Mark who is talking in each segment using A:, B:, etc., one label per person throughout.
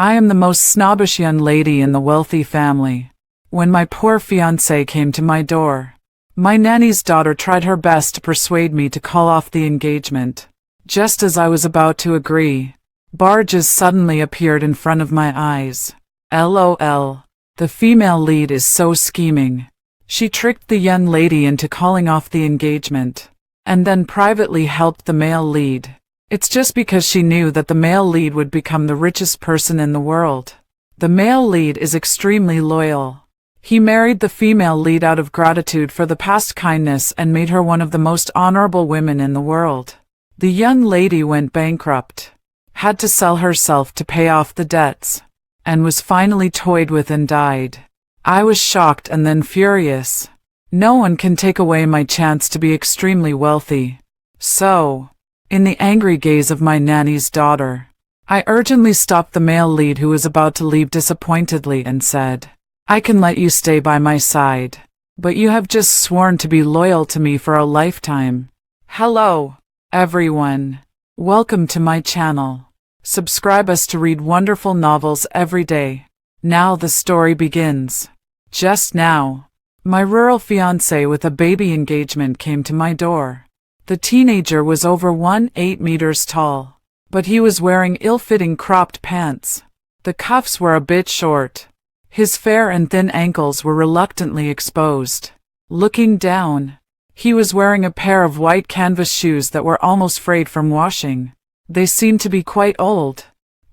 A: I am the most snobbish young lady in the wealthy family. When my poor fiancé came to my door, my nanny's daughter tried her best to persuade me to call off the engagement. Just as I was about to agree, barges suddenly appeared in front of my eyes. LOL. The female lead is so scheming. She tricked the young lady into calling off the engagement, and then privately helped the male lead. It's just because she knew that the male lead would become the richest person in the world. The male lead is extremely loyal. He married the female lead out of gratitude for the past kindness and made her one of the most honorable women in the world. The young lady went bankrupt, had to sell herself to pay off the debts, and was finally toyed with and died. I was shocked and then furious. No one can take away my chance to be extremely wealthy. So, in the angry gaze of my nanny's daughter, I urgently stopped the male lead who was about to leave disappointedly and said, "I can let you stay by my side, but you have just sworn to be loyal to me for a lifetime." Hello, everyone. Welcome to my channel. Subscribe us to read wonderful novels every day. Now the story begins. Just now, my rural fiancé with a baby engagement came to my door. The teenager was over 1.8 meters tall, but he was wearing ill-fitting cropped pants. The cuffs were a bit short. His fair and thin ankles were reluctantly exposed. Looking down, he was wearing a pair of white canvas shoes that were almost frayed from washing. They seemed to be quite old.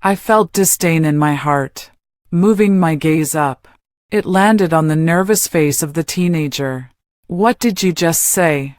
A: I felt disdain in my heart. Moving my gaze up, it landed on the nervous face of the teenager. "What did you just say?"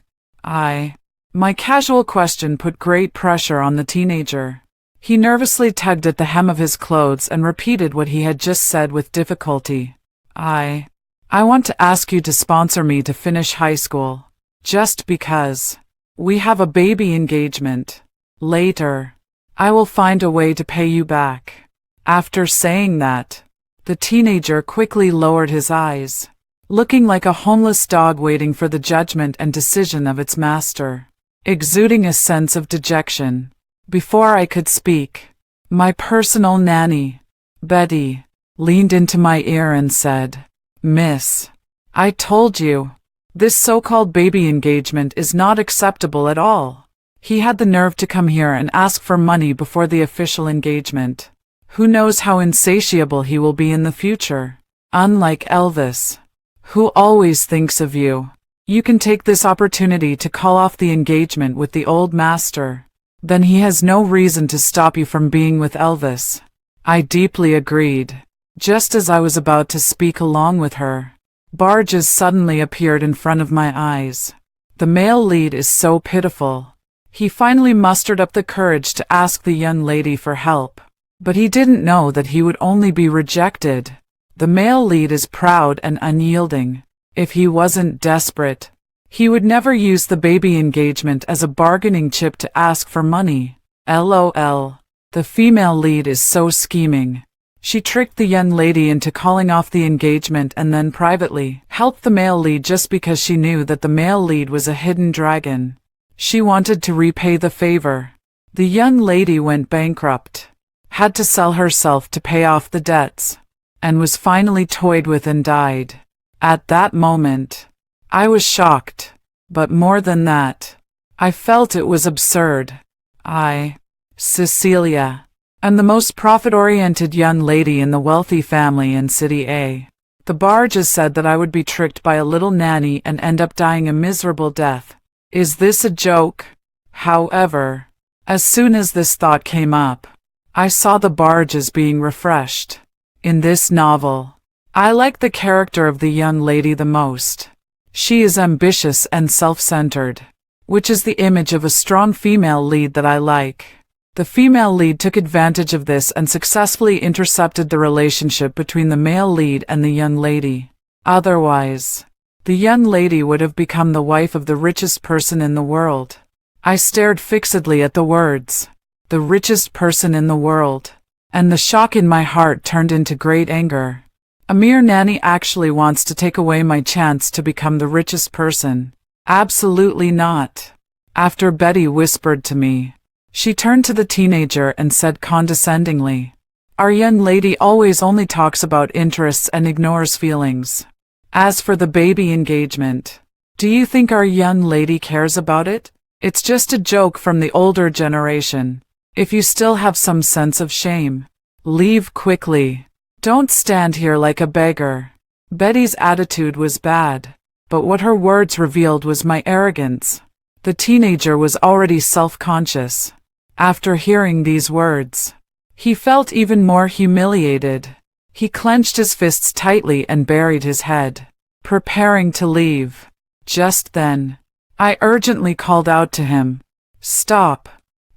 A: My casual question put great pressure on the teenager. He nervously tugged at the hem of his clothes and repeated what he had just said with difficulty. I want to ask you to sponsor me to finish high school. Just because. We have a baby engagement. Later, I will find a way to pay you back." After saying that, the teenager quickly lowered his eyes, looking like a homeless dog waiting for the judgment and decision of its master, exuding a sense of dejection. Before I could speak, my personal nanny, Betty, leaned into my ear and said, "Miss, I told you, this so-called baby engagement is not acceptable at all." He had the nerve to come here and ask for money before the official engagement. Who knows how insatiable he will be in the future? Unlike Elvis, who always thinks of you, you can take this opportunity to call off the engagement with the old master. Then he has no reason to stop you from being with Elvis. I deeply agreed. Just as I was about to speak along with her, barges suddenly appeared in front of my eyes. The male lead is so pitiful. He finally mustered up the courage to ask the young lady for help. But he didn't know that he would only be rejected. The male lead is proud and unyielding. If he wasn't desperate, he would never use the baby engagement as a bargaining chip to ask for money. LOL. The female lead is so scheming. She tricked the young lady into calling off the engagement and then privately helped the male lead just because she knew that the male lead was a hidden dragon. She wanted to repay the favor. The young lady went bankrupt, had to sell herself to pay off the debts, and was finally toyed with and died. At that moment, I was shocked, but more than that, I felt it was absurd. Cecilia, am the most profit-oriented young lady in the wealthy family in City A. The barges said that I would be tricked by a little nanny and end up dying a miserable death. Is this a joke? However, as soon as this thought came up, I saw the barges being refreshed. In this novel, I like the character of the young lady the most. She is ambitious and self-centered, which is the image of a strong female lead that I like. The female lead took advantage of this and successfully intercepted the relationship between the male lead and the young lady. Otherwise, the young lady would have become the wife of the richest person in the world. I stared fixedly at the words, "the richest person in the world," and the shock in my heart turned into great anger. A mere nanny actually wants to take away my chance to become the richest person. Absolutely not. After Betty whispered to me, she turned to the teenager and said condescendingly, Our young lady always only talks about interests and ignores feelings. As for the baby engagement, do you think our young lady cares about it? It's just a joke from the older generation. If you still have some sense of shame, leave quickly. Don't stand here like a beggar. Betty's attitude was bad, but what her words revealed was my arrogance. The teenager was already self-conscious. After hearing these words, he felt even more humiliated. He clenched his fists tightly and buried his head, preparing to leave. Just then, I urgently called out to him, "Stop."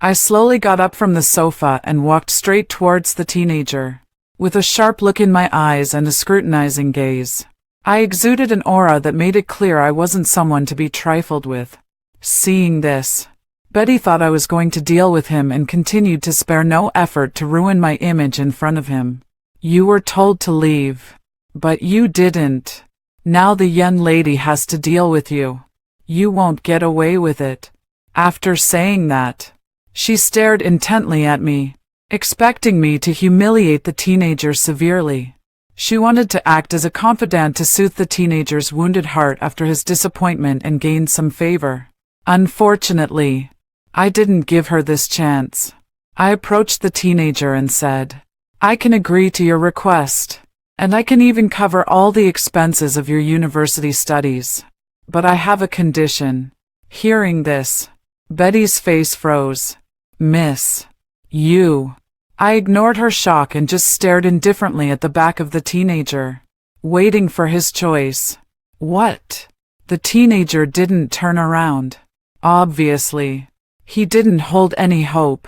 A: I slowly got up from the sofa and walked straight towards the teenager. With a sharp look in my eyes and a scrutinizing gaze, I exuded an aura that made it clear I wasn't someone to be trifled with. Seeing this, Betty thought I was going to deal with him and continued to spare no effort to ruin my image in front of him. "You were told to leave, but you didn't. Now the young lady has to deal with you. You won't get away with it." After saying that, she stared intently at me, expecting me to humiliate the teenager severely. She wanted to act as a confidant to soothe the teenager's wounded heart after his disappointment and gain some favor. Unfortunately, I didn't give her this chance. I approached the teenager and said, "I can agree to your request, and I can even cover all the expenses of your university studies. But I have a condition." Hearing this, Betty's face froze. "Miss, you." I ignored her shock and just stared indifferently at the back of the teenager, waiting for his choice. What? The teenager didn't turn around. Obviously, he didn't hold any hope.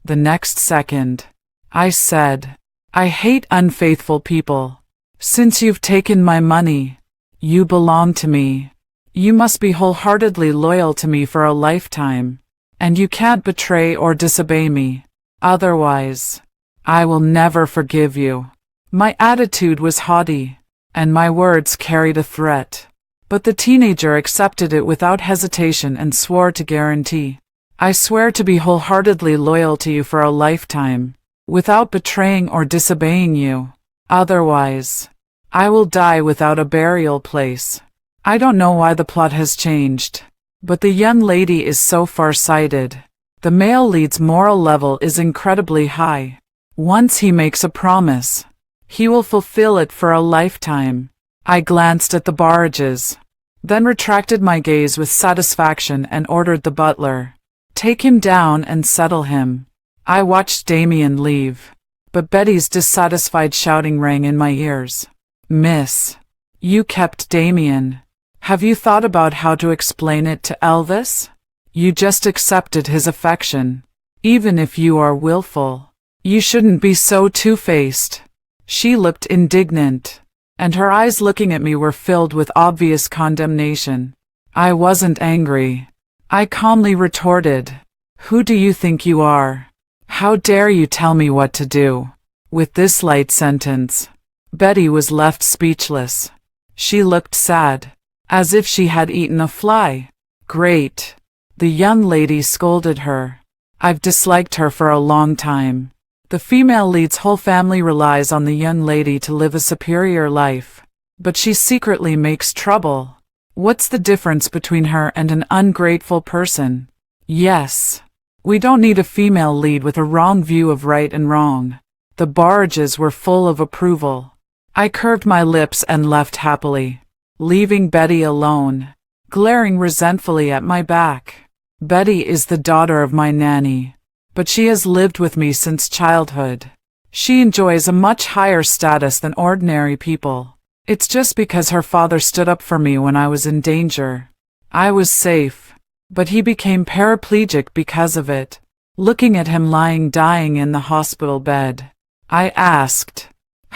A: The next second, I said, "I hate unfaithful people. Since you've taken my money, you belong to me. You must be wholeheartedly loyal to me for a lifetime, and you can't betray or disobey me. Otherwise, I will never forgive you." My attitude was haughty, and my words carried a threat. But the teenager accepted it without hesitation and swore to guarantee. "I swear to be wholeheartedly loyal to you for a lifetime, without betraying or disobeying you. Otherwise, I will die without a burial place." I don't know why the plot has changed, but the young lady is so far-sighted. The male lead's moral level is incredibly high. Once he makes a promise, he will fulfill it for a lifetime. I glanced at the barrages, then retracted my gaze with satisfaction and ordered the butler, "Take him down and settle him." I watched Damien leave, but Betty's dissatisfied shouting rang in my ears. "Miss, you kept Damien. Have you thought about how to explain it to Elvis? You just accepted his affection. Even if you are willful, you shouldn't be so two-faced." She looked indignant, and her eyes looking at me were filled with obvious condemnation. I wasn't angry. I calmly retorted, "Who do you think you are? How dare you tell me what to do?" With this light sentence, Betty was left speechless. She looked sad, as if she had eaten a fly. "Great," the young lady scolded her. "I've disliked her for a long time. The female lead's whole family relies on the young lady to live a superior life, but she secretly makes trouble. What's the difference between her and an ungrateful person? Yes, we don't need a female lead with a wrong view of right and wrong." The barrages were full of approval. I curved my lips and left happily, leaving Betty alone, glaring resentfully at my back. Betty is the daughter of my nanny, but she has lived with me since childhood. She enjoys a much higher status than ordinary people. It's just because her father stood up for me when I was in danger. I was safe, but he became paraplegic because of it. Looking at him lying dying in the hospital bed, I asked,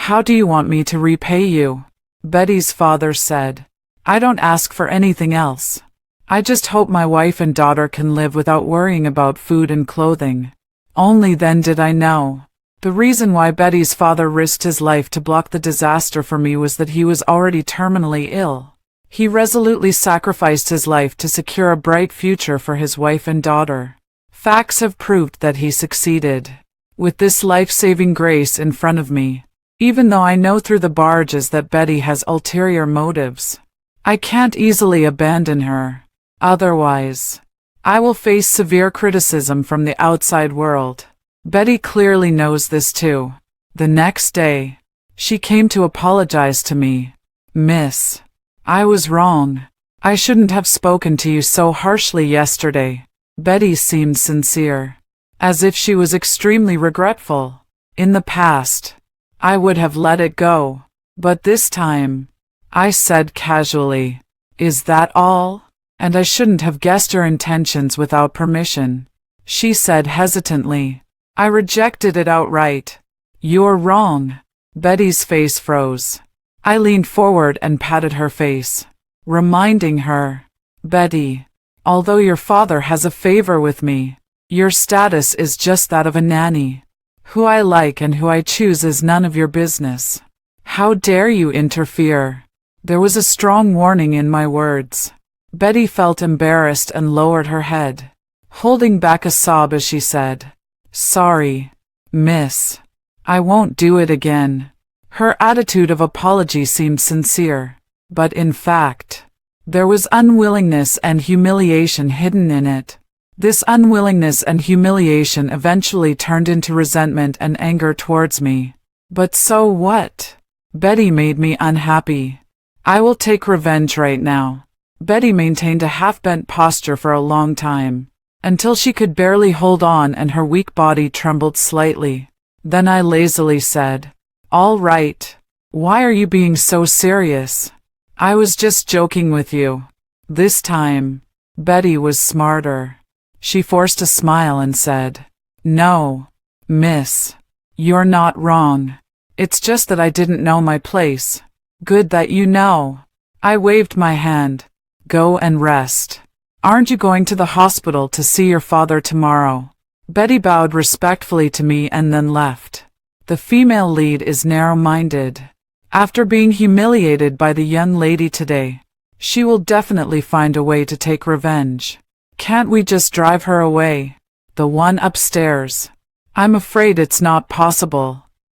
A: "How do you want me to repay you?" Betty's father said, "I don't ask for anything else. I just hope my wife and daughter can live without worrying about food and clothing." Only then did I know. The reason why Betty's father risked his life to block the disaster for me was that he was already terminally ill. He resolutely sacrificed his life to secure a bright future for his wife and daughter. Facts have proved that he succeeded. with this life-saving grace in front of me, even though I know through the barges that Betty has ulterior motives. I can't easily abandon her. Otherwise, I will face severe criticism from the outside world. Betty clearly knows this too. The next day, she came to apologize to me. Miss, I was wrong. I shouldn't have spoken to you so harshly yesterday. Betty seemed sincere, as if she was extremely regretful. In the past, I would have let it go, but this time, I said casually, "Is that all?" And I shouldn't have guessed her intentions without permission. She said hesitantly, "I rejected it outright." "You're wrong." Betty's face froze. I leaned forward and patted her face, reminding her, "Betty, although your father has a favor with me, your status is just that of a nanny. Who I like and who I choose is none of your business. How dare you interfere?" There was a strong warning in my words. Betty felt embarrassed and lowered her head, holding back a sob as she said, "Sorry, miss. I won't do it again." Her attitude of apology seemed sincere, but in fact, there was unwillingness and humiliation hidden in it. This unwillingness and humiliation eventually turned into resentment and anger towards me. But so what? Betty made me unhappy. I will take revenge right now. Betty maintained a half-bent posture for a long time, until she could barely hold on and her weak body trembled slightly. Then I lazily said, "All right. Why are you being so serious? I was just joking with you." This time, Betty was smarter. She forced a smile and said, "No, miss. You're not wrong. It's just that I didn't know my place." "Good that you know." I waved my hand. "Go and rest. Aren't you going to the hospital to see your father tomorrow?" Betty bowed respectfully to me and then left. The female lead is narrow-minded. After being humiliated by the young lady today, she will definitely find a way to take revenge. Can't we just drive her away? The one upstairs. I'm afraid it's not possible.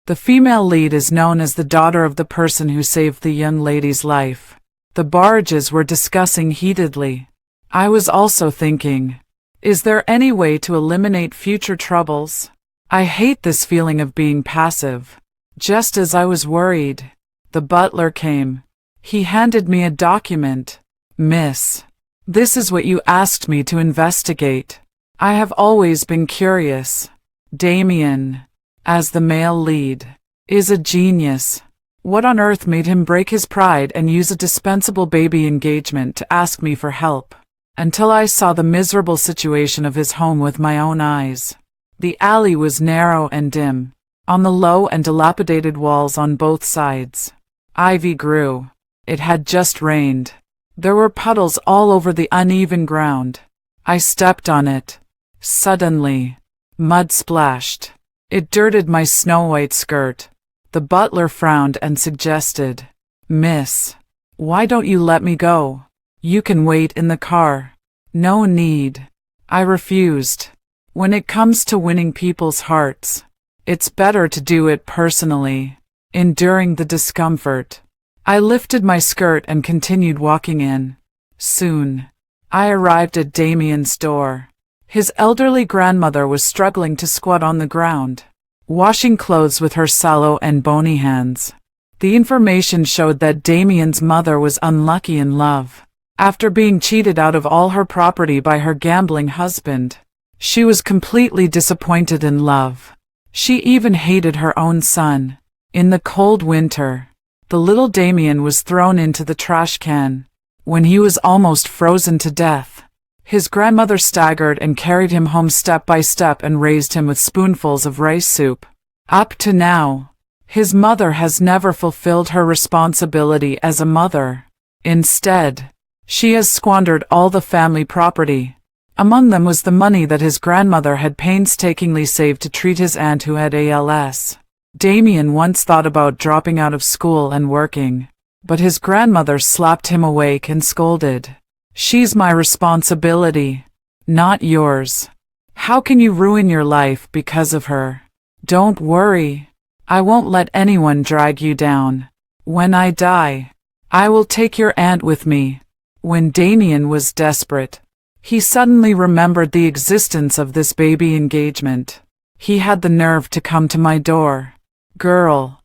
A: The female lead is known as the daughter of the person who saved the young lady's life. The barges were discussing heatedly. I was also thinking, is there any way to eliminate future troubles? I hate this feeling of being passive. Just as I was worried, the butler came. He handed me a document. "Miss, this is what you asked me to investigate." I have always been curious. Damien, as the male lead, is a genius. What on earth made him break his pride and use a dispensable baby engagement to ask me for help? Until I saw the miserable situation of his home with my own eyes. The alley was narrow and dim, on the low and dilapidated walls on both sides. Ivy grew. It had just rained. There were puddles all over the uneven ground. I stepped on it. Suddenly, mud splashed. It dirted my snow-white skirt. The butler frowned and suggested, "Miss, why don't you let me go? You can wait in the car." "No need." I refused. When it comes to winning people's hearts, it's better to do it personally, enduring the discomfort. I lifted my skirt and continued walking in. Soon, I arrived at Damien's door. His elderly grandmother was struggling to squat on the ground, washing clothes with her sallow and bony hands. The information showed that Damien's mother was unlucky in love. After being cheated out of all her property by her gambling husband, she was completely disappointed in love. She even hated her own son. In the cold winter, the little Damien was thrown into the trash can. When he was almost frozen to death, his grandmother staggered and carried him home step by step and raised him with spoonfuls of rice soup. Up to now, his mother has never fulfilled her responsibility as a mother. Instead, she has squandered all the family property. Among them was the money that his grandmother had painstakingly saved to treat his aunt who had ALS. Damien once thought about dropping out of school and working, but his grandmother slapped him awake and scolded, "She's my responsibility, not yours. How can you ruin your life because of her?" Don't worry. I won't let anyone drag you down. When I die, I will take your aunt with me. When Damien was desperate, he suddenly remembered the existence of this baby engagement. He had the nerve to come to my door. Girl,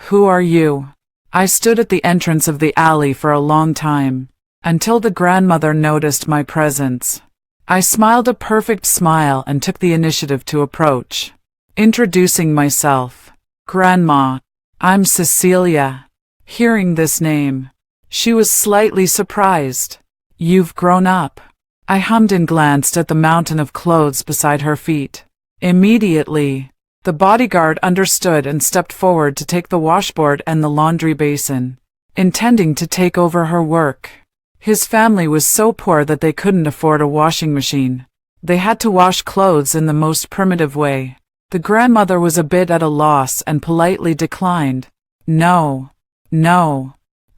A: who are you? I stood at the entrance of the alley for a long time, until the grandmother noticed my presence. I smiled a perfect smile and took the initiative to approach. Introducing myself. Grandma, I'm Cecilia. Hearing this name, she was slightly surprised. You've grown up. I hummed and glanced at the mountain of clothes beside her feet. Immediately, the bodyguard understood and stepped forward to take the washboard and the laundry basin, intending to take over her work. His family was so poor that they couldn't afford a washing machine. They had to wash clothes in the most primitive way. The grandmother was a bit at a loss and politely declined. No,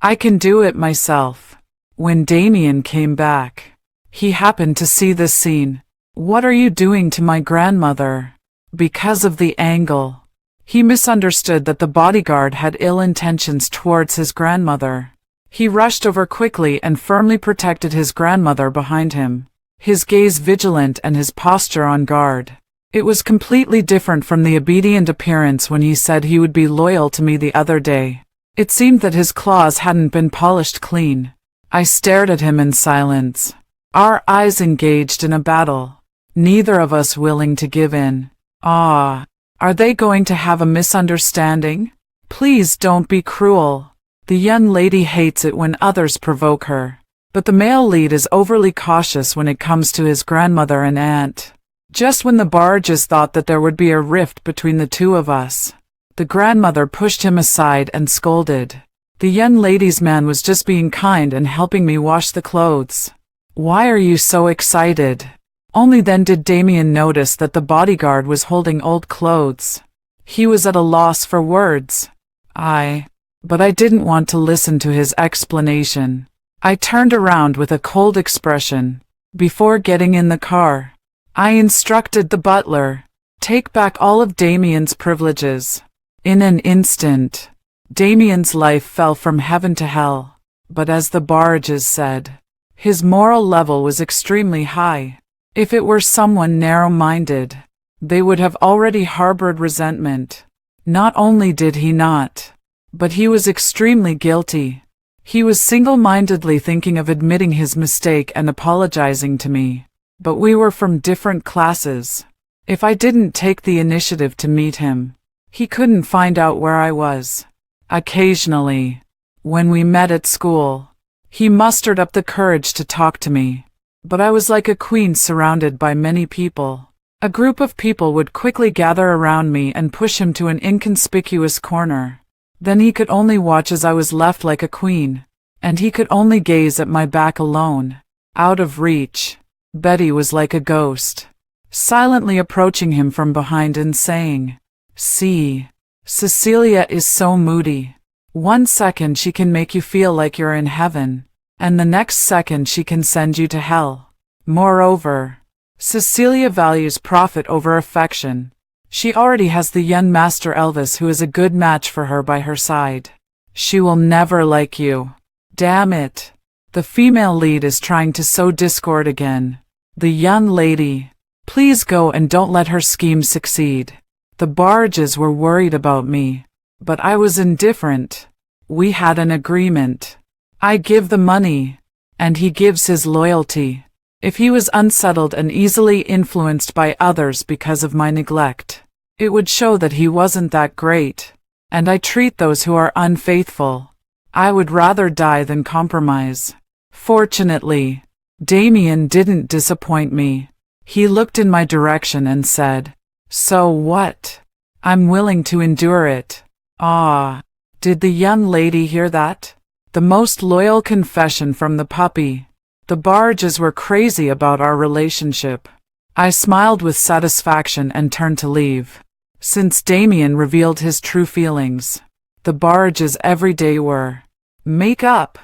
A: I can do it myself. When Damien came back, he happened to see this scene. What are you doing to my grandmother? Because of the angle, he misunderstood that the bodyguard had ill intentions towards his grandmother. He rushed over quickly and firmly protected his grandmother behind him, his gaze vigilant and his posture on guard. It was completely different from the obedient appearance when he said he would be loyal to me the other day. It seemed that his claws hadn't been polished clean. I stared at him in silence, our eyes engaged in a battle, neither of us willing to give in. Are they going to have a misunderstanding? Please don't be cruel. The young lady hates it when others provoke her, but the male lead is overly cautious when it comes to his grandmother and aunt. Just when the barges thought that there would be a rift between the two of us, the grandmother pushed him aside and scolded. The young lady's man was just being kind and helping me wash the clothes. Why are you so excited? Only then did Damien notice that the bodyguard was holding old clothes. He was at a loss for words. But I didn't want to listen to his explanation. I turned around with a cold expression. Before getting in the car, I instructed the butler, take back all of Damien's privileges. In an instant, Damien's life fell from heaven to hell. But as the barges said, his moral level was extremely high. If it were someone narrow-minded, they would have already harbored resentment. Not only did he not, but he was extremely guilty. He was single-mindedly thinking of admitting his mistake and apologizing to me. But we were from different classes. If I didn't take the initiative to meet him, he couldn't find out where I was. Occasionally, when we met at school, he mustered up the courage to talk to me. But I was like a queen surrounded by many people. A group of people would quickly gather around me and push him to an inconspicuous corner. Then he could only watch as I was left like a queen, and he could only gaze at my back alone, out of reach. Betty was like a ghost, silently approaching him from behind and saying, "See, Cecilia is so moody. One second she can make you feel like you're in heaven, and the next second she can send you to hell. Moreover, Cecilia values profit over affection. She already has the young Master Elvis who is a good match for her by her side. She will never like you. Damn it. The female lead is trying to sow discord again. The young lady, please go and don't let her scheme succeed." The barges were worried about me, but I was indifferent. We had an agreement. I give the money, and he gives his loyalty. If he was unsettled and easily influenced by others because of my neglect, it would show that he wasn't that great. And I treat those who are unfaithful. I would rather die than compromise. Fortunately, Damien didn't disappoint me. He looked in my direction and said, "So what? I'm willing to endure it." Did the young lady hear that? The most loyal confession from the puppy. The barges were crazy about our relationship. I smiled with satisfaction and turned to leave. Since Damien revealed his true feelings, the barges every day were, "Make up.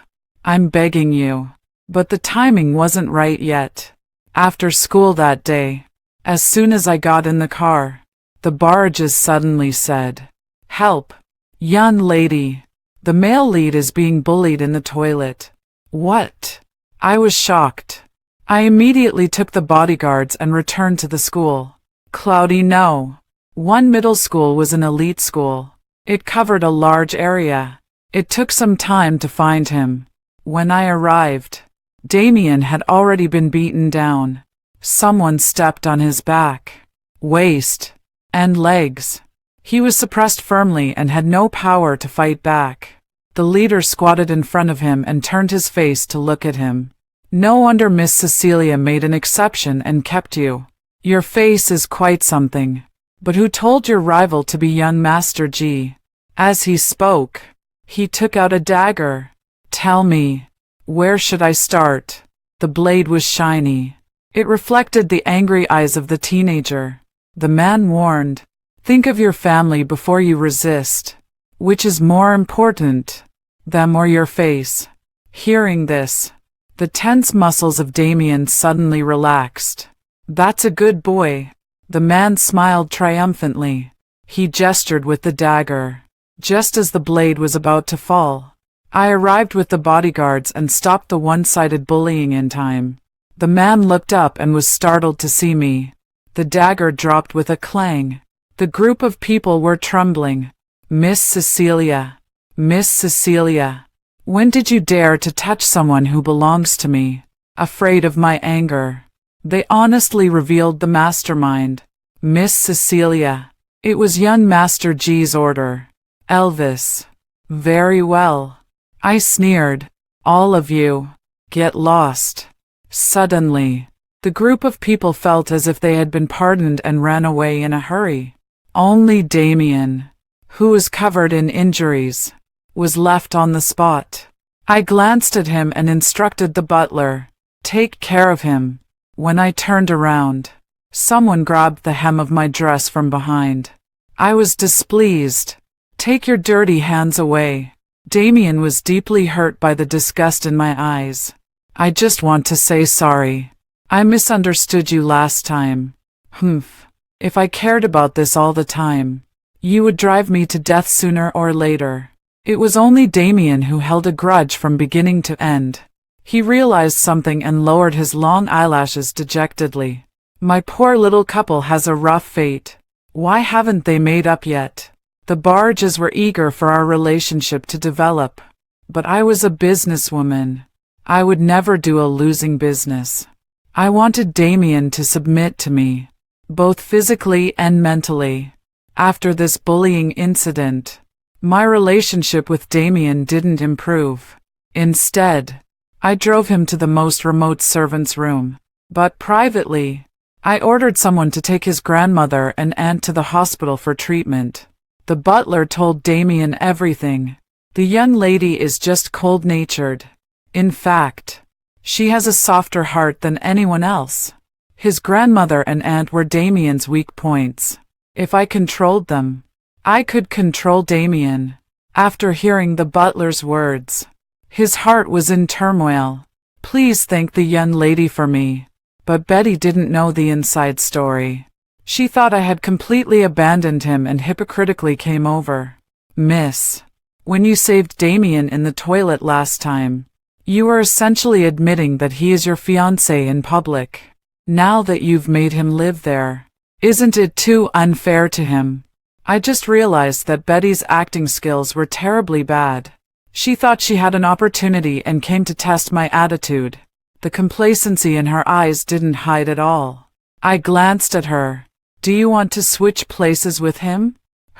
A: I'm begging you." But the timing wasn't right yet. After school that day, as soon as I got in the car, The barges suddenly said, "Help! Young lady! The male lead is being bullied in the toilet." What? I was shocked. I immediately took the bodyguards and returned to the school. Cloudy, no. One middle school was an elite school. It covered a large area. It took some time to find him. When I arrived, Damien had already been beaten down. Someone stepped on his back, waist, and legs. He was suppressed firmly and had no power to fight back. The leader squatted in front of him and turned his face to look at him. "No wonder Miss Cecilia made an exception and kept you. Your face is quite something. But who told your rival to be young Master G?" As he spoke, he took out a dagger. "Tell me, where should I start?" The blade was shiny. It reflected the angry eyes of the teenager. The man warned, "Think of your family before you resist. Which is more important, them or your face?" Hearing this, the tense muscles of Damien suddenly relaxed. "That's a good boy." The man smiled triumphantly. He gestured with the dagger. Just as the blade was about to fall, I arrived with the bodyguards and stopped the one-sided bullying in time. The man looked up and was startled to see me. The dagger dropped with a clang. The group of people were trembling. "Miss Cecilia, Miss Cecilia, when did you dare to touch someone who belongs to me?" Afraid of my anger, they honestly revealed the mastermind. "Miss Cecilia, it was young Master G's order." Elvis. "Very well," I sneered. "All of you, get lost." Suddenly, the group of people felt as if they had been pardoned and ran away in a hurry. Only Damien, who was covered in injuries, was left on the spot. I glanced at him and instructed the butler, "Take care of him." When I turned around, someone grabbed the hem of my dress from behind. I was displeased. "Take your dirty hands away." Damien was deeply hurt by the disgust in my eyes. "I just want to say sorry. I misunderstood you last time." "Humph. If I cared about this all the time, you would drive me to death sooner or later." It was only Damien who held a grudge from beginning to end. He realized something and lowered his long eyelashes dejectedly. "My poor little couple has a rough fate. Why haven't they made up yet?" The barges were eager for our relationship to develop. But I was a businesswoman. I would never do a losing business. I wanted Damien to submit to me, both physically and mentally. After this bullying incident, my relationship with Damien didn't improve. Instead, I drove him to the most remote servant's room. But privately, I ordered someone to take his grandmother and aunt to the hospital for treatment. The butler told Damien everything. "The young lady is just cold-natured. In fact, she has a softer heart than anyone else." His grandmother and aunt were Damien's weak points. If I controlled them, I could control Damien. After hearing the butler's words, his heart was in turmoil. "Please thank the young lady for me." But Betty didn't know the inside story. She thought I had completely abandoned him and hypocritically came over. "Miss, when you saved Damien in the toilet last time, you were essentially admitting that he is your fiancé in public. Now that you've made him live there, isn't it too unfair to him?" I just realized that Betty's acting skills were terribly bad. She thought she had an opportunity and came to test my attitude. The complacency in her eyes didn't hide at all. I glanced at her. "Do you want to switch places with him?"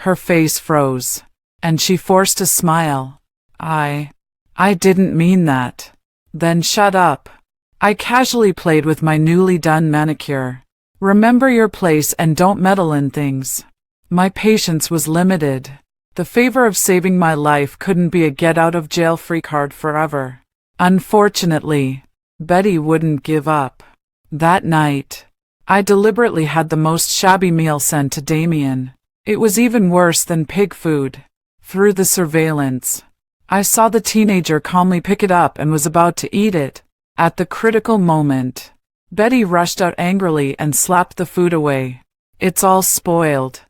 A: Her face froze, and she forced a smile. I didn't mean that." "Then shut up." I casually played with my newly done manicure. "Remember your place and don't meddle in things." My patience was limited. The favor of saving my life couldn't be a get-out-of-jail-free card forever. Unfortunately, Betty wouldn't give up. That night, I deliberately had the most shabby meal sent to Damien. It was even worse than pig food. Through the surveillance, I saw the teenager calmly pick it up and was about to eat it. At the critical moment, Betty rushed out angrily and slapped the food away. "It's all spoiled."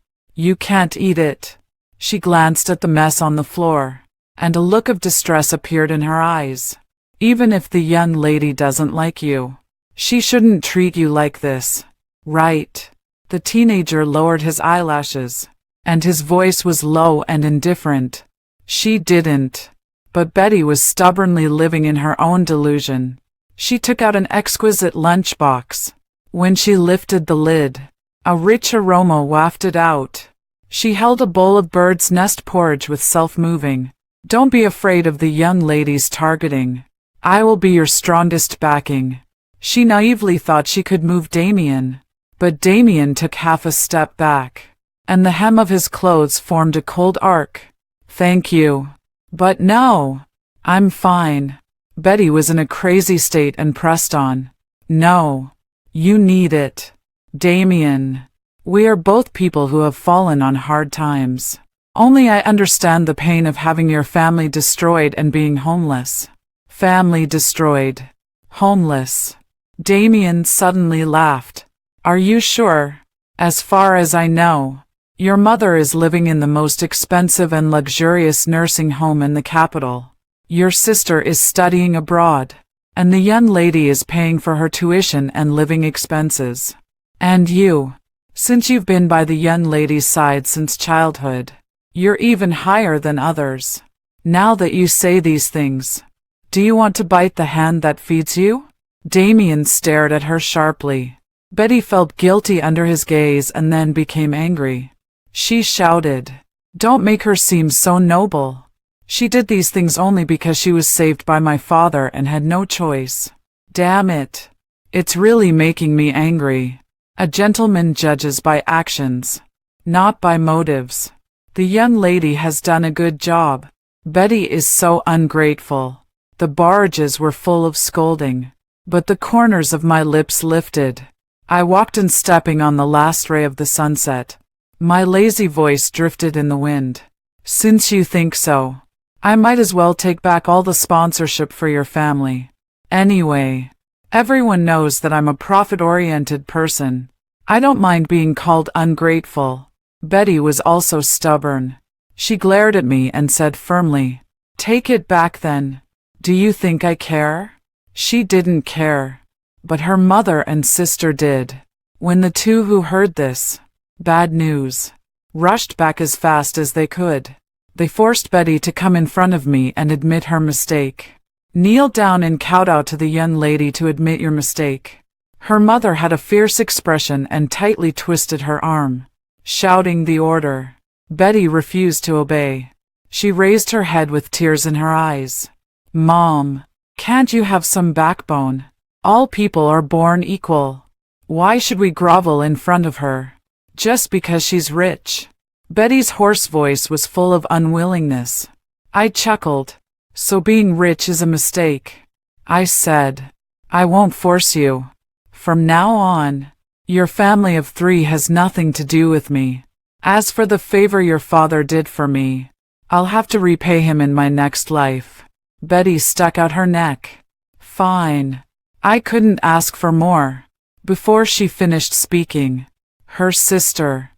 A: You can't eat it. She glanced at the mess on the floor, and a look of distress appeared in her eyes. Even if the young lady doesn't like you, she shouldn't treat you like this, right? The teenager lowered his eyelashes, and his voice was low and indifferent. She didn't. But Betty was stubbornly living in her own delusion. She took out an exquisite lunchbox. When she lifted the lid, a rich aroma wafted out. She held a bowl of bird's nest porridge with self-moving. Don't be afraid of the young lady's targeting. I will be your strongest backing. She naively thought she could move Damien, but Damien took half a step back, and the hem of his clothes formed a cold arc. Thank you. But no. I'm fine. Betty was in a crazy state and pressed on. No. You need it. Damien. We are both people who have fallen on hard times. Only I understand the pain of having your family destroyed and being homeless. Family destroyed. Homeless. Damien suddenly laughed. Are you sure? As far as I know, your mother is living in the most expensive and luxurious nursing home in the capital. Your sister is studying abroad, and the young lady is paying for her tuition and living expenses. And you, since you've been by the young lady's side since childhood, you're even higher than others. Now that you say these things, do you want to bite the hand that feeds you? Damien stared at her sharply. Betty felt guilty under his gaze and then became angry. She shouted, Don't make her seem so noble. She did these things only because she was saved by my father and had no choice. Damn it. It's really making me angry. A gentleman judges by actions, not by motives. The young lady has done a good job. Betty is so ungrateful. The barrages were full of scolding, but the corners of my lips lifted. I walked in stepping on the last ray of the sunset. My lazy voice drifted in the wind. Since you think so, I might as well take back all the sponsorship for your family. Anyway, everyone knows that I'm a profit-oriented person. I don't mind being called ungrateful. Betty was also stubborn. She glared at me and said firmly, Take it back then. Do you think I care? She didn't care. But her mother and sister did. When the two who heard this bad news rushed back as fast as they could, they forced Betty to come in front of me and admit her mistake. Kneel down and kowtow to the young lady to admit your mistake. Her mother had a fierce expression and tightly twisted her arm, shouting the order. Betty refused to obey. She raised her head with tears in her eyes. Mom, can't you have some backbone? All people are born equal. Why should we grovel in front of her? Just because she's rich. Betty's hoarse voice was full of unwillingness. I chuckled. So being rich is a mistake. I said, I won't force you. From now on, your family of 3 has nothing to do with me. As for the favor your father did for me, I'll have to repay him in my next life. Betty stuck out her neck. Fine. I couldn't ask for more. Before she finished speaking, her sister,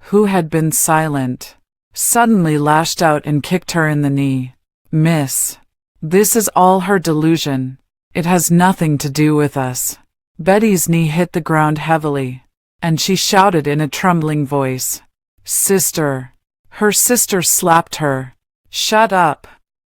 A: who had been silent, suddenly lashed out and kicked her in the knee. Miss, this is all her delusion. It has nothing to do with us. Betty's knee hit the ground heavily, and she shouted in a trembling voice, Sister. Her sister slapped her. Shut up.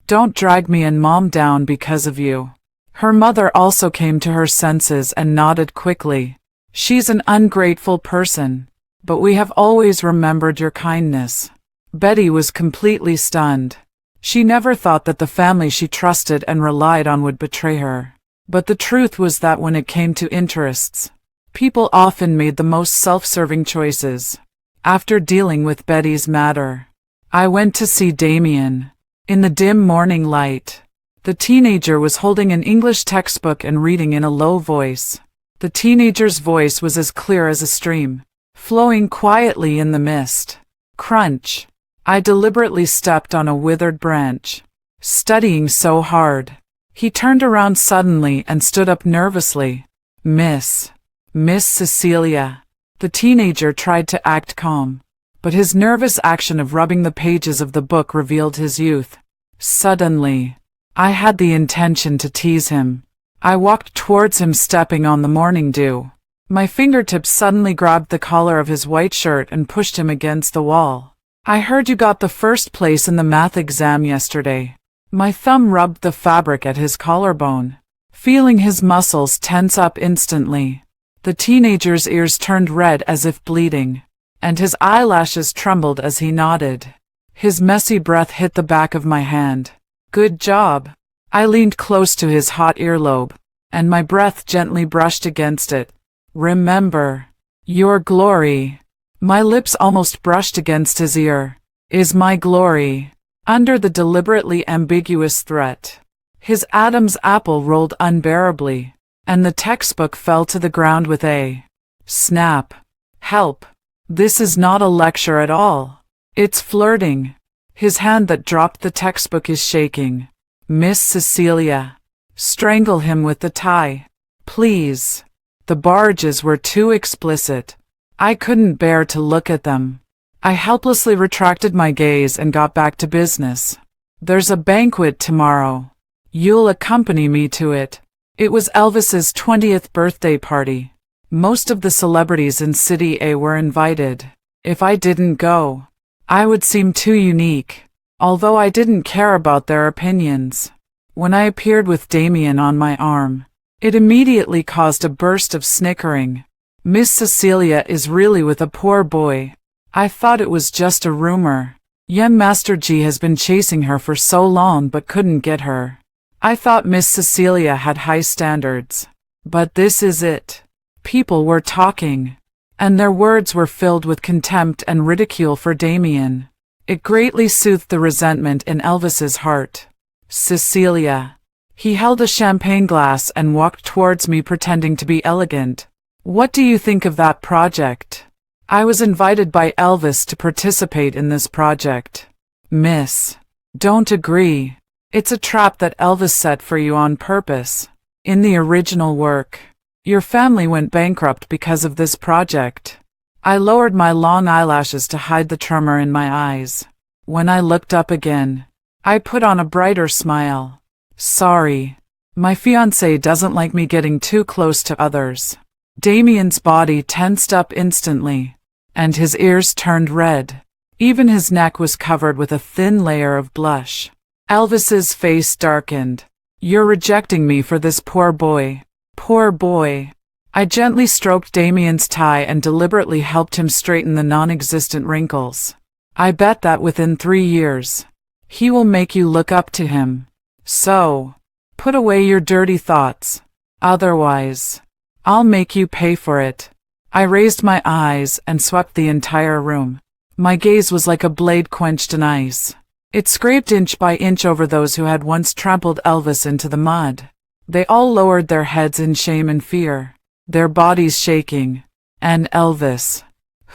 A: Don't drag me and Mom down because of you. Her mother also came to her senses and nodded quickly. She's an ungrateful person, but we have always remembered your kindness. Betty was completely stunned. She never thought that the family she trusted and relied on would betray her. But the truth was that when it came to interests, people often made the most self-serving choices. After dealing with Betty's matter, I went to see Damien. In the dim morning light, the teenager was holding an English textbook and reading in a low voice. The teenager's voice was as clear as a stream, flowing quietly in the mist. Crunch. I deliberately stepped on a withered branch. Studying so hard. He turned around suddenly and stood up nervously. Miss Cecilia. The teenager tried to act calm, but his nervous action of rubbing the pages of the book revealed his youth. Suddenly, I had the intention to tease him. I walked towards him, stepping on the morning dew. My fingertips suddenly grabbed the collar of his white shirt and pushed him against the wall. I heard you got the first place in the math exam yesterday. My thumb rubbed the fabric at his collarbone, feeling his muscles tense up instantly. The teenager's ears turned red as if bleeding, and his eyelashes trembled as he nodded. His messy breath hit the back of my hand. Good job. I leaned close to his hot earlobe, and my breath gently brushed against it. Remember, your glory. My lips almost brushed against his ear. Is my glory. Under the deliberately ambiguous threat, his Adam's apple rolled unbearably, and the textbook fell to the ground with a snap. Help. This is not a lecture at all. It's flirting. His hand that dropped the textbook is shaking. Miss Cecilia. Strangle him with the tie. Please. The barges were too explicit. I couldn't bear to look at them. I helplessly retracted my gaze and got back to business. There's a banquet tomorrow. You'll accompany me to it. It was Elvis's 20th birthday party. Most of the celebrities in City A were invited. If I didn't go, I would seem too unique, although I didn't care about their opinions. When I appeared with Damien on my arm, it immediately caused a burst of snickering. Miss Cecilia is really with a poor boy. I thought it was just a rumor. Young Master G has been chasing her for so long but couldn't get her. I thought Miss Cecilia had high standards. But this is it. People were talking, and their words were filled with contempt and ridicule for Damien. It greatly soothed the resentment in Elvis's heart. Cecilia. He held a champagne glass and walked towards me, pretending to be elegant. What do you think of that project? I was invited by Elvis to participate in this project. Miss. Don't agree. It's a trap that Elvis set for you on purpose. In the original work, your family went bankrupt because of this project. I lowered my long eyelashes to hide the tremor in my eyes. When I looked up again, I put on a brighter smile. Sorry. My fiancé doesn't like me getting too close to others. Damien's body tensed up instantly, and his ears turned red. Even his neck was covered with a thin layer of blush. Elvis's face darkened. You're rejecting me for this poor boy. Poor boy. I gently stroked Damien's tie and deliberately helped him straighten the non-existent wrinkles. I bet that within 3 years, he will make you look up to him. So, put away your dirty thoughts. Otherwise, I'll make you pay for it. I raised my eyes and swept the entire room. My gaze was like a blade quenched in ice. It scraped inch by inch over those who had once trampled Elvis into the mud. They all lowered their heads in shame and fear, their bodies shaking. And Elvis,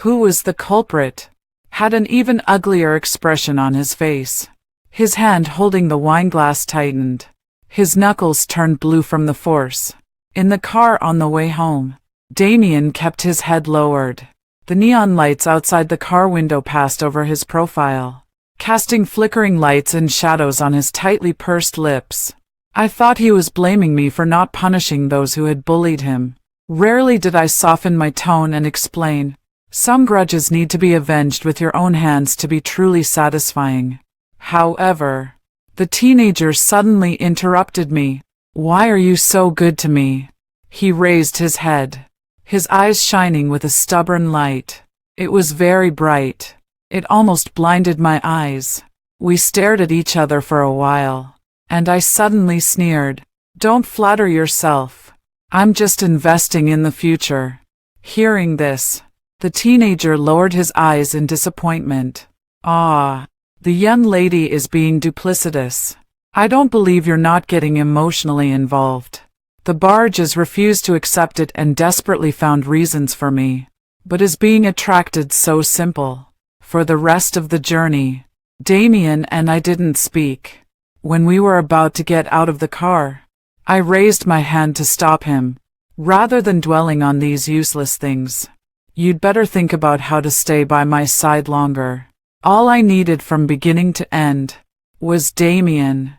A: who was the culprit, had an even uglier expression on his face. His hand holding the wineglass tightened. His knuckles turned blue from the force. In the car on the way home, Damien kept his head lowered. The neon lights outside the car window passed over his profile, casting flickering lights and shadows on his tightly pursed lips. I thought he was blaming me for not punishing those who had bullied him. Rarely did I soften my tone and explain. Some grudges need to be avenged with your own hands to be truly satisfying. However, the teenager suddenly interrupted me. Why are you so good to me? He raised his head, his eyes shining with a stubborn light. It was very bright. It almost blinded my eyes. We stared at each other for a while, and I suddenly sneered. Don't flatter yourself. I'm just investing in the future. Hearing this, the teenager lowered his eyes in disappointment. Ah, the young lady is being duplicitous. I don't believe you're not getting emotionally involved. The barges refused to accept it and desperately found reasons for me. But is being attracted so simple? For the rest of the journey, Damien and I didn't speak. When we were about to get out of the car, I raised my hand to stop him. Rather than dwelling on these useless things, You'd better think about how to stay by my side longer. All I needed from beginning to end was Damien,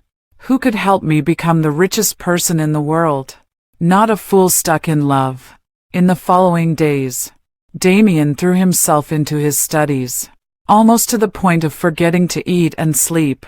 A: who could help me become the richest person in the world, not a fool stuck in love. In the following days, Damien threw himself into his studies, almost to the point of forgetting to eat and sleep.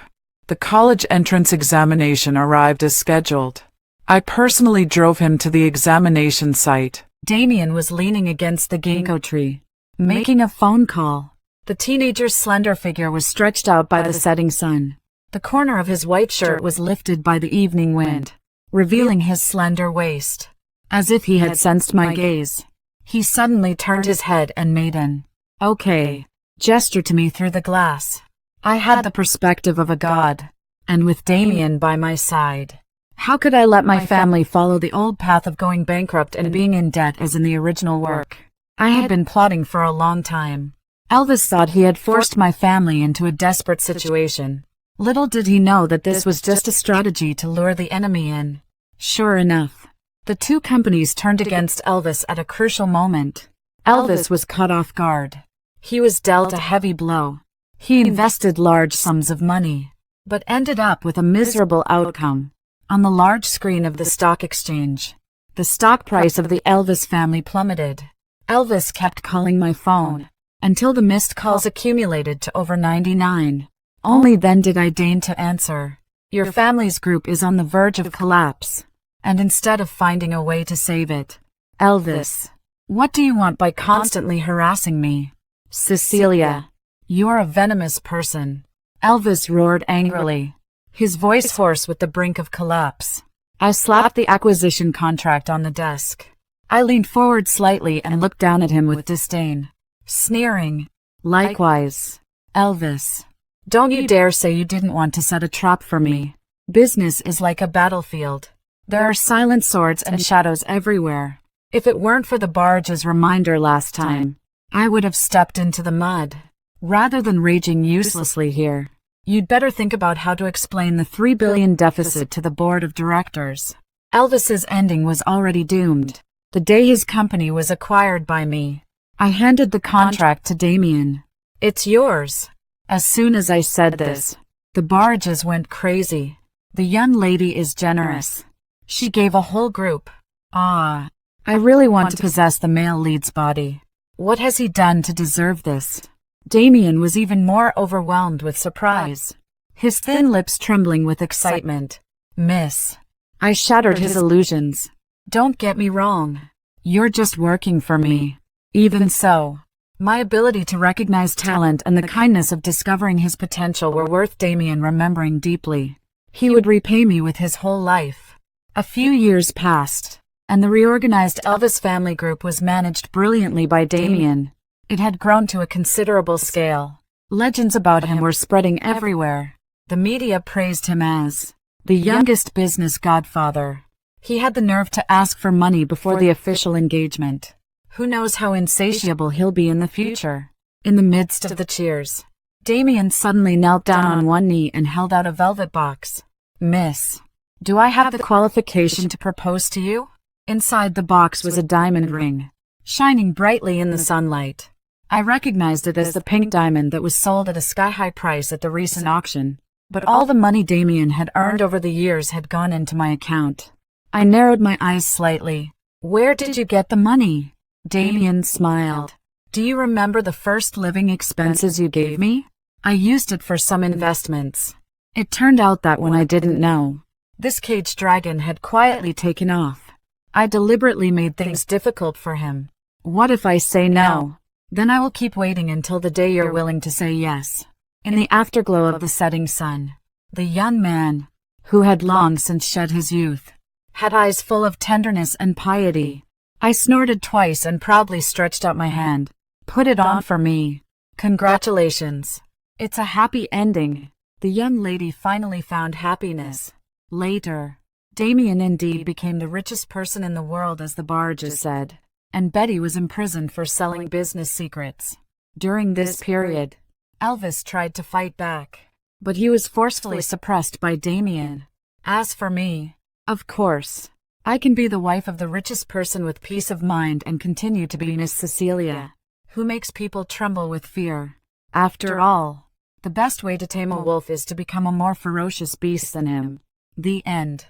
A: The college entrance examination arrived as scheduled. I personally drove him to the examination site. Damien was leaning against the ginkgo tree, making a phone call. The teenager's slender figure was stretched out by the setting sun. The corner of his white shirt was lifted by the evening wind, revealing his slender waist. As if he had sensed my gaze, he suddenly turned his head and made an "okay" gesture to me through the glass. I had the perspective of a god, and with Damien by my side, how could I let my family follow the old path of going bankrupt and being in debt as in the original work? I had been plotting for a long time. Elvis thought he had forced my family into a desperate situation. Little did he know that this was just a strategy to lure the enemy in. Sure enough, the two companies turned against Elvis at a crucial moment. Elvis was caught off guard. He was dealt a heavy blow. He invested large sums of money, but ended up with a miserable outcome. On the large screen of the stock exchange, the stock price of the Elvis family plummeted. Elvis kept calling my phone, until the missed calls accumulated to over 99. Only then did I deign to answer. Your family's group is on the verge of collapse, and instead of finding a way to save it, Elvis, what do you want by constantly harassing me? Cecilia, you're a venomous person. Elvis roared angrily, his voice hoarse with the brink of collapse. I slapped the acquisition contract on the desk. I leaned forward slightly and looked down at him with disdain, sneering. Likewise, Elvis. Don't you dare say you didn't want to set a trap for me. Business is like a battlefield. There are silent swords and shadows everywhere. If it weren't for the barge's reminder last time, I would have stepped into the mud. Rather than raging uselessly here, you'd better think about how to explain the $3 billion deficit to the board of directors. Elvis's ending was already doomed. The day his company was acquired by me, I handed the contract to Damien. It's yours. As soon as I said this, the barges went crazy. The young lady is generous. She gave a whole group. I really want to possess the male lead's body. What has he done to deserve this? Damien was even more overwhelmed with surprise, his thin lips trembling with excitement. Miss, I shattered his illusions. Don't get me wrong. You're just working for me. Even so, my ability to recognize talent and the kindness of discovering his potential were worth Damien remembering deeply. He would repay me with his whole life. A few years passed, and the reorganized Elvis family group was managed brilliantly by Damien. It had grown to a considerable scale. Legends about him were spreading everywhere. The media praised him as the youngest business godfather. He had the nerve to ask for money before the official engagement. Who knows how insatiable he'll be in the future? In the midst of the cheers, Damien suddenly knelt down on one knee and held out a velvet box. Miss, do I have the qualification to propose to you? Inside the box was a diamond ring, shining brightly in the sunlight. I recognized it as the pink diamond that was sold at a sky-high price at the recent auction. But all the money Damien had earned over the years had gone into my account. I narrowed my eyes slightly. Where did you get the money? Damien smiled. Do you remember the first living expenses you gave me? I used it for some investments. It turned out that when I didn't know, this caged dragon had quietly taken off. I deliberately made things difficult for him. What if I say no? Then I will keep waiting until the day you're willing to say yes. In the afterglow of the setting sun, the young man, who had long since shed his youth, had eyes full of tenderness and piety. I snorted twice and proudly stretched out my hand. Put it on for me. Congratulations. It's a happy ending. The young lady finally found happiness. Later, Damien indeed became the richest person in the world, as the barges said, and Betty was imprisoned for selling business secrets. During this period, Elvis tried to fight back, but he was forcefully suppressed by Damien. As for me, of course, I can be the wife of the richest person with peace of mind and continue to be Miss Cecilia, who makes people tremble with fear. After all, the best way to tame a wolf is to become a more ferocious beast than him. The end.